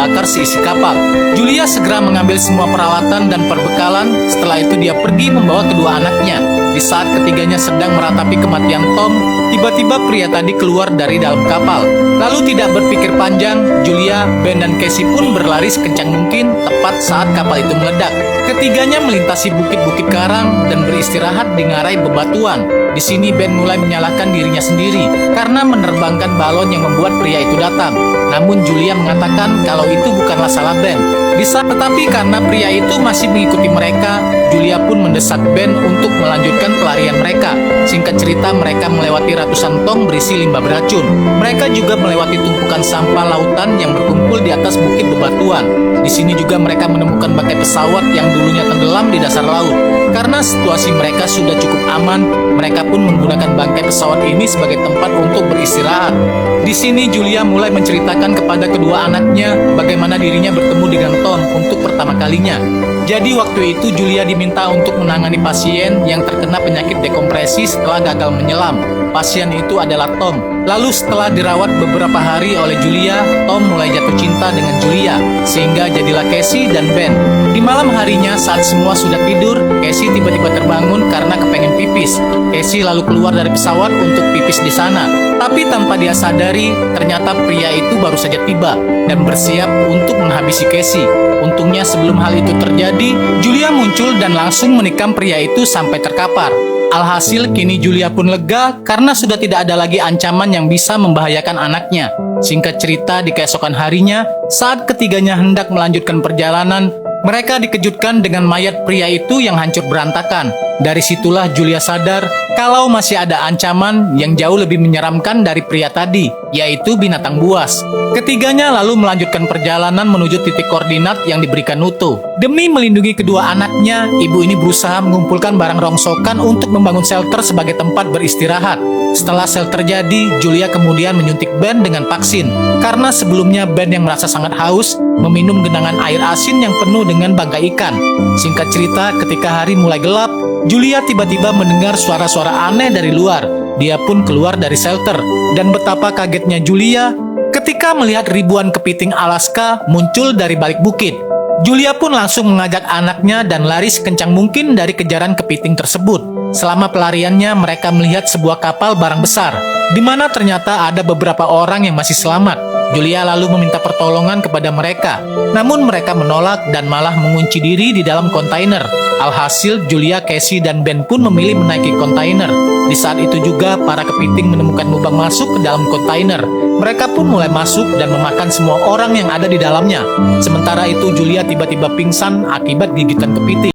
membakar seisi kapal. Julia segera mengambil semua peralatan dan perbekalan. Setelah itu dia pergi membawa kedua anaknya. Di saat ketiganya sedang meratapi kematian Tom, tiba-tiba pria tadi keluar dari dalam kapal. Lalu tidak berpikir panjang, Julia, Ben, dan Casey pun berlari sekencang mungkin tepat saat kapal itu meledak. Ketiganya melintasi bukit-bukit karang dan beristirahat di ngarai bebatuan. Di sini Ben mulai menyalahkan dirinya sendiri karena menerbangkan balon yang membuat pria itu datang. Namun Julia mengatakan kalau itu bukanlah salah Ben. Tetapi karena pria itu masih mengikuti mereka, Julia pun mendesak Ben untuk melanjutkan pelarian mereka. Singkat cerita, mereka melewati ratusan tong berisi limbah beracun. Mereka juga melewati tumpukan sampah lautan yang berkumpul di atas bukit bebatuan. Di sini juga mereka menemukan bangkai pesawat yang dulunya tenggelam di dasar laut. Karena situasi mereka sudah cukup aman, mereka pun menggunakan bangkai pesawat ini sebagai tempat untuk beristirahat. Di sini Julia mulai menceritakan kepada kedua anaknya bagaimana dirinya bertemu dengan Tom untuk pertama kalinya. Jadi waktu itu Julia diminta untuk menangani pasien yang terkena penyakit dekompresi setelah gagal menyelam. Pasien itu adalah Tom. Lalu setelah dirawat beberapa hari oleh Julia, Tom mulai jatuh cinta dengan Julia, sehingga jadilah Casey dan Ben. Di malam harinya saat semua sudah tidur, Casey tiba-tiba terbangun karena kepengen pipis. Casey lalu keluar dari pesawat untuk pipis di sana. Tapi tanpa dia sadari, ternyata pria itu baru saja tiba dan bersiap untuk menghabisi Casey. Untungnya sebelum hal itu terjadi, Julia muncul dan langsung menikam pria itu sampai terkapar. Alhasil kini Julia pun lega karena sudah tidak ada lagi ancaman yang bisa membahayakan anaknya. Singkat cerita, di keesokan harinya, saat ketiganya hendak melanjutkan perjalanan, mereka dikejutkan dengan mayat pria itu yang hancur berantakan. Dari situlah Julia sadar kalau masih ada ancaman yang jauh lebih menyeramkan dari pria tadi, yaitu binatang buas. Ketiganya lalu melanjutkan perjalanan menuju titik koordinat yang diberikan Nuto. Demi melindungi kedua anaknya, ibu ini berusaha mengumpulkan barang rongsokan untuk membangun shelter sebagai tempat beristirahat. Setelah shelter jadi, Julia kemudian menyuntik Ben dengan vaksin. Karena sebelumnya Ben yang merasa sangat haus, meminum genangan air asin yang penuh dengan bangkai ikan. Singkat cerita, ketika hari mulai gelap, Julia tiba-tiba mendengar suara-suara aneh dari luar. Dia pun keluar dari shelter. Dan betapa kagetnya Julia ketika melihat ribuan kepiting Alaska muncul dari balik bukit. Julia pun langsung mengajak anaknya dan lari sekencang mungkin dari kejaran kepiting tersebut. Selama pelariannya, mereka melihat sebuah kapal barang besar, di mana ternyata ada beberapa orang yang masih selamat. Julia lalu meminta pertolongan kepada mereka, namun mereka menolak dan malah mengunci diri di dalam kontainer. Alhasil, Julia, Casey, dan Ben pun memilih menaiki kontainer. Di saat itu juga, para kepiting menemukan lubang masuk ke dalam kontainer. Mereka pun mulai masuk dan memakan semua orang yang ada di dalamnya. Sementara itu, Julia tiba-tiba pingsan akibat gigitan kepiting.